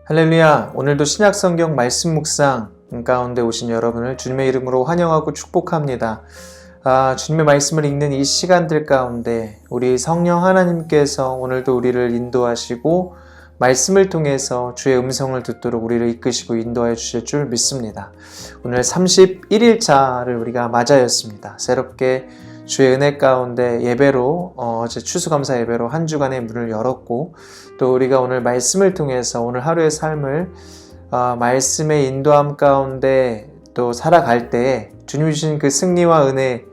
할렐루야. 오늘도 신약성경 말씀 묵상 가운데 오신 여러분을 주님의 이름으로 환영하고 축복합니다. 주님의 말씀을 읽는 이 시간들 가운데 우리 성령 하나님께서 오늘도 우리를 인도하시고 말씀을 통해서 주의 음성을 듣도록 우리를 이끄시고 인도하여 주실 줄 믿습니다. 오늘 31일차를 우리가 맞이하였습니다. 새롭게 주의 은혜 가운데 예배로 어제 추수감사 예배로 한 주간의 문을 열었고, 또 우리가 오늘 말씀을 통해서 오늘 하루의 삶을 말씀의 인도함 가운데 또 살아갈 때 주님 주신 그 승리와 은혜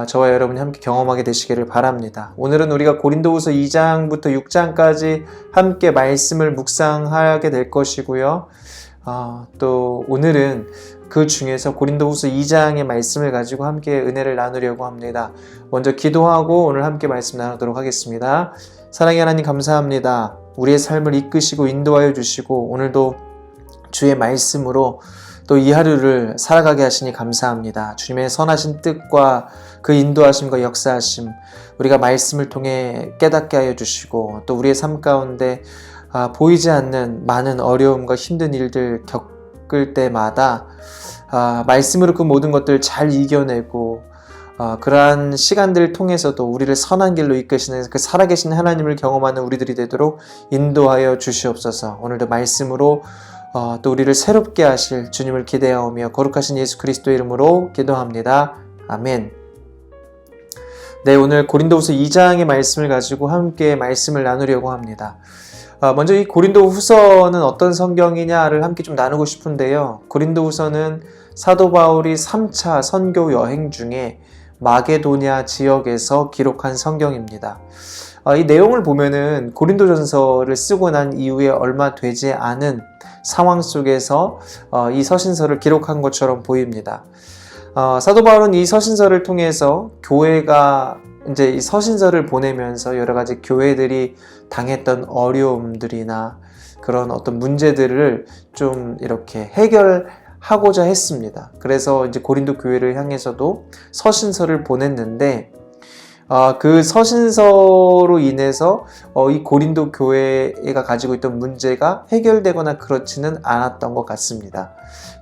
저와 여러분이 함께 경험하게 되시기를 바랍니다. 오늘은 우리가 고린도후서 2장부터 6장까지 함께 말씀을 묵상하게 될 것이고요. 또 오늘은 그 중에서 고린도후서 2장의 말씀을 가지고 함께 은혜를 나누려고 합니다. 먼저 기도하고 오늘 함께 말씀 나누도록 하겠습니다. 사랑의 하나님 감사합니다. 우리의 삶을 이끄시고 인도하여 주시고 오늘도 주의 말씀으로 또 이 하루를 살아가게 하시니 감사합니다. 주님의 선하신 뜻과 그 인도하심과 역사하심 우리가 말씀을 통해 깨닫게 하여 주시고, 또 우리의 삶 가운데 보이지 않는 많은 어려움과 힘든 일들 겪을 때마다 말씀으로 그 모든 것들을 잘 이겨내고 그러한 시간들을 통해서도 우리를 선한 길로 이끄시는 그 살아계신 하나님을 경험하는 우리들이 되도록 인도하여 주시옵소서. 오늘도 말씀으로 또 우리를 새롭게 하실 주님을 기대하오며 거룩하신 예수 그리스도의 이름으로 기도합니다. 아멘. 네, 오늘 고린도후서 2장의 말씀을 가지고 함께 말씀을 나누려고 합니다. 먼저 이 고린도후서는 어떤 성경이냐를 함께 좀 나누고 싶은데요. 고린도후서는 사도 바울이 3차 선교 여행 중에 마게도냐 지역에서 기록한 성경입니다. 이 내용을 보면은 고린도전서를 쓰고 난 이후에 얼마 되지 않은 상황 속에서 이 서신서를 기록한 것처럼 보입니다. 사도 바울은 이 서신서를 통해서 교회가 이제 이 서신서를 보내면서 여러 가지 교회들이 당했던 어려움들이나 그런 어떤 문제들을 좀 이렇게 해결하고자 했습니다. 그래서 이제 고린도 교회를 향해서도 서신서를 보냈는데, 그 서신서로 인해서 이 고린도 교회가 가지고 있던 문제가 해결되거나 그렇지는 않았던 것 같습니다.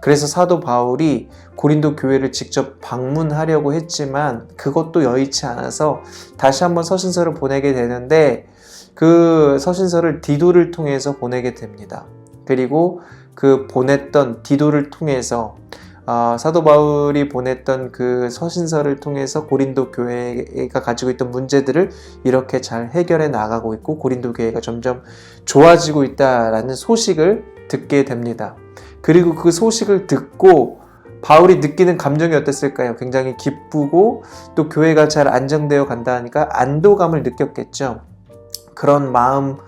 그래서 사도 바울이 고린도 교회를 직접 방문하려고 했지만 그것도 여의치 않아서 다시 한번 서신서를 보내게 되는데, 그 서신서를 디도를 통해서 보내게 됩니다. 그리고 그 보냈던 디도를 통해서 사도 바울이 보냈던 그 서신서를 통해서 고린도 교회가 가지고 있던 문제들을 이렇게 잘 해결해 나가고 있고 고린도 교회가 점점 좋아지고 있다라는 소식을 듣게 됩니다. 그리고 그 소식을 듣고 바울이 느끼는 감정이 어땠을까요? 굉장히 기쁘고 또 교회가 잘 안정되어 간다 하니까 안도감을 느꼈겠죠. 그런 마음을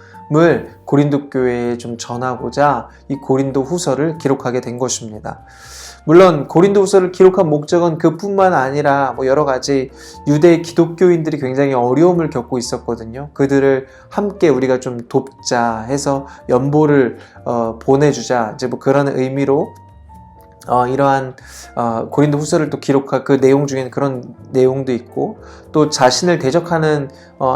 고린도 교회에 좀 전하고자 이 고린도 후서를 기록하게 된 것입니다. 물론 고린도 후서를 기록한 목적은 그뿐만 아니라 여러 가지 유대 기독교인들이 굉장히 어려움을 겪고 있었거든요. 그들을 함께 우리가 좀 돕자 해서 연보를 보내주자, 이제 그런 의미로 이러한 고린도 후서를 또 기록한 그 내용 중에는 그런 내용도 있고, 또 자신을 대적하는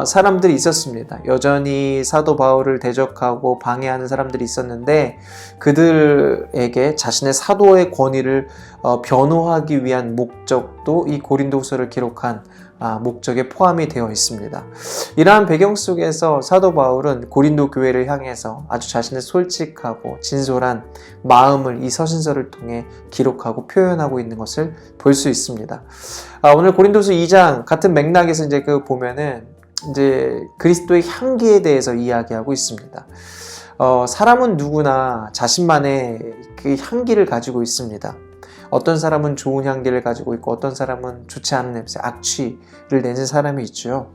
사람들이 있었습니다. 여전히 사도 바울을 대적하고 방해하는 사람들이 있었는데 그들에게 자신의 사도의 권위를 변호하기 위한 목적도 이 고린도 후서를 기록한 목적에 포함이 되어 있습니다. 이러한 배경 속에서 사도 바울은 고린도 교회를 향해서 아주 자신의 솔직하고 진솔한 마음을 이 서신서를 통해 기록하고 표현하고 있는 것을 볼 수 있습니다. 오늘 고린도서 2장 같은 맥락에서 이제 보면은 이제 그리스도의 향기에 대해서 이야기하고 있습니다. 사람은 누구나 자신만의 그 향기를 가지고 있습니다. 어떤 사람은 좋은 향기를 가지고 있고 어떤 사람은 좋지 않은 냄새, 악취를 내는 사람이 있죠.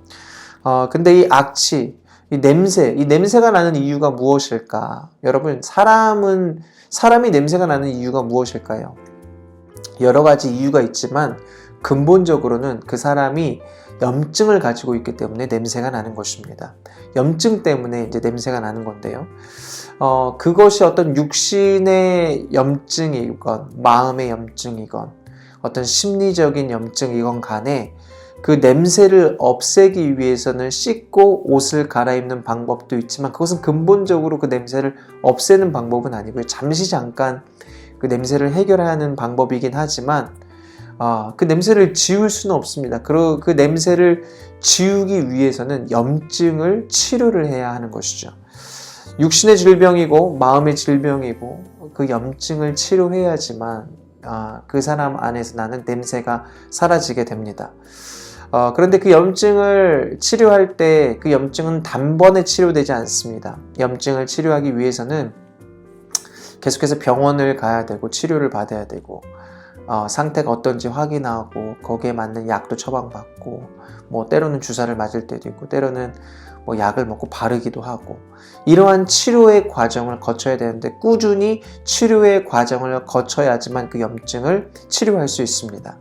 근데 이 악취, 이 냄새가 나는 이유가 무엇일까? 여러분, 사람이 냄새가 나는 이유가 무엇일까요? 여러 가지 이유가 있지만 근본적으로는 그 사람이 염증을 가지고 있기 때문에 냄새가 나는 것입니다. 염증 때문에 이제 냄새가 나는 건데요. 그것이 어떤 육신의 염증이건 마음의 염증이건 어떤 심리적인 염증이건 간에 그 냄새를 없애기 위해서는 씻고 옷을 갈아입는 방법도 있지만 그것은 근본적으로 그 냄새를 없애는 방법은 아니고요. 잠깐 그 냄새를 해결하는 방법이긴 하지만 그 냄새를 지울 수는 없습니다. 그리고 그 냄새를 지우기 위해서는 염증을 치료를 해야 하는 것이죠. 육신의 질병이고 마음의 질병이고 그 염증을 치료해야지만 그 사람 안에서 나는 냄새가 사라지게 됩니다. 그런데 그 염증을 치료할 때 그 염증은 단번에 치료되지 않습니다. 염증을 치료하기 위해서는 계속해서 병원을 가야 되고 치료를 받아야 되고 상태가 어떤지 확인하고 거기에 맞는 약도 처방받고 뭐 때로는 주사를 맞을 때도 있고 때로는 뭐 약을 먹고 바르기도 하고 이러한 치료의 과정을 거쳐야 되는데 꾸준히 치료의 과정을 거쳐야지만 그 염증을 치료할 수 있습니다.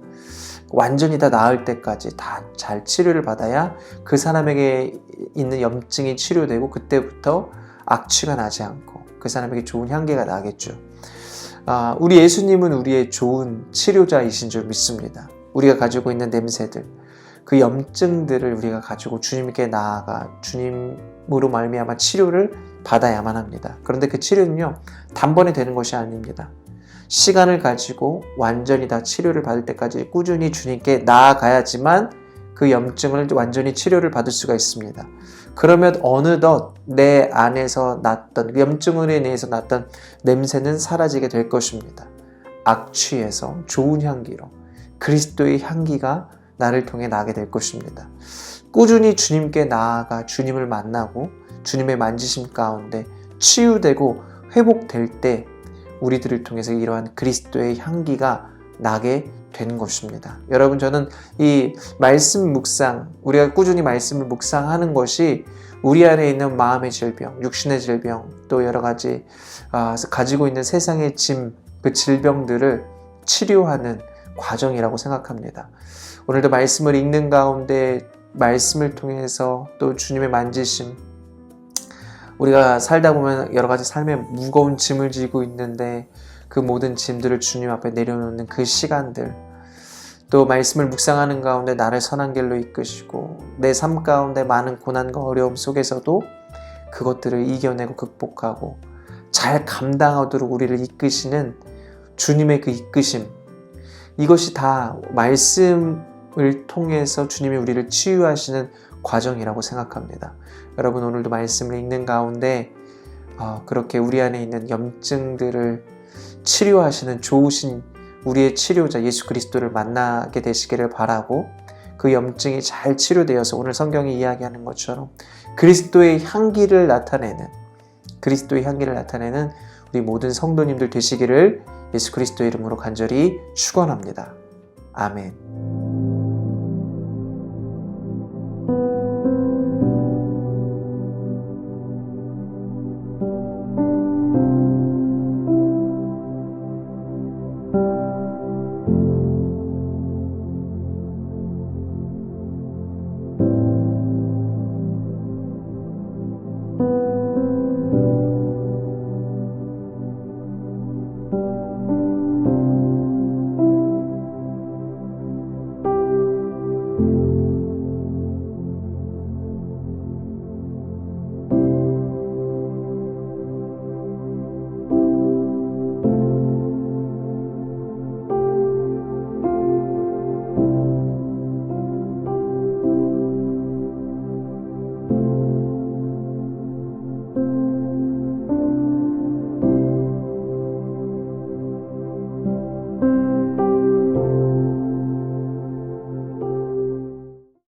완전히 다 나을 때까지 다 잘 치료를 받아야 그 사람에게 있는 염증이 치료되고 그때부터 악취가 나지 않고 그 사람에게 좋은 향기가 나겠죠. 우리 예수님은 우리의 좋은 치료자이신 줄 믿습니다. 우리가 가지고 있는 냄새들, 그 염증들을 우리가 가지고 주님께 나아가 주님으로 말미암아 치료를 받아야만 합니다. 그런데 그 치료는요, 단번에 되는 것이 아닙니다. 시간을 가지고 완전히 다 치료를 받을 때까지 꾸준히 주님께 나아가야지만 그 염증을 완전히 치료를 받을 수가 있습니다. 그러면 어느덧 내 안에서 났던 염증으로 인해서 났던 냄새는 사라지게 될 것입니다. 악취에서 좋은 향기로 그리스도의 향기가 나를 통해 나게 될 것입니다. 꾸준히 주님께 나아가 주님을 만나고 주님의 만지심 가운데 치유되고 회복될 때 우리들을 통해서 이러한 그리스도의 향기가 나게 된 것입니다. 여러분, 저는 이 말씀 묵상, 우리가 꾸준히 말씀을 묵상하는 것이 우리 안에 있는 마음의 질병, 육신의 질병, 또 여러 가지 가지고 있는 세상의 짐, 그 질병들을 치료하는 과정이라고 생각합니다. 오늘도 말씀을 읽는 가운데 말씀을 통해서 또 주님의 만지심, 우리가 살다 보면 여러 가지 삶의 무거운 짐을 지고 있는데 그 모든 짐들을 주님 앞에 내려놓는 그 시간들, 또 말씀을 묵상하는 가운데 나를 선한 길로 이끄시고 내 삶 가운데 많은 고난과 어려움 속에서도 그것들을 이겨내고 극복하고 잘 감당하도록 우리를 이끄시는 주님의 그 이끄심, 이것이 다 말씀을 통해서 주님이 우리를 치유하시는 과정이라고 생각합니다. 여러분, 오늘도 말씀을 읽는 가운데 그렇게 우리 안에 있는 염증들을 치료하시는 좋으신 우리의 치료자 예수 그리스도를 만나게 되시기를 바라고, 그 염증이 잘 치료되어서 오늘 성경이 이야기하는 것처럼 그리스도의 향기를 나타내는 우리 모든 성도님들 되시기를 예수 그리스도의 이름으로 간절히 축원합니다. 아멘.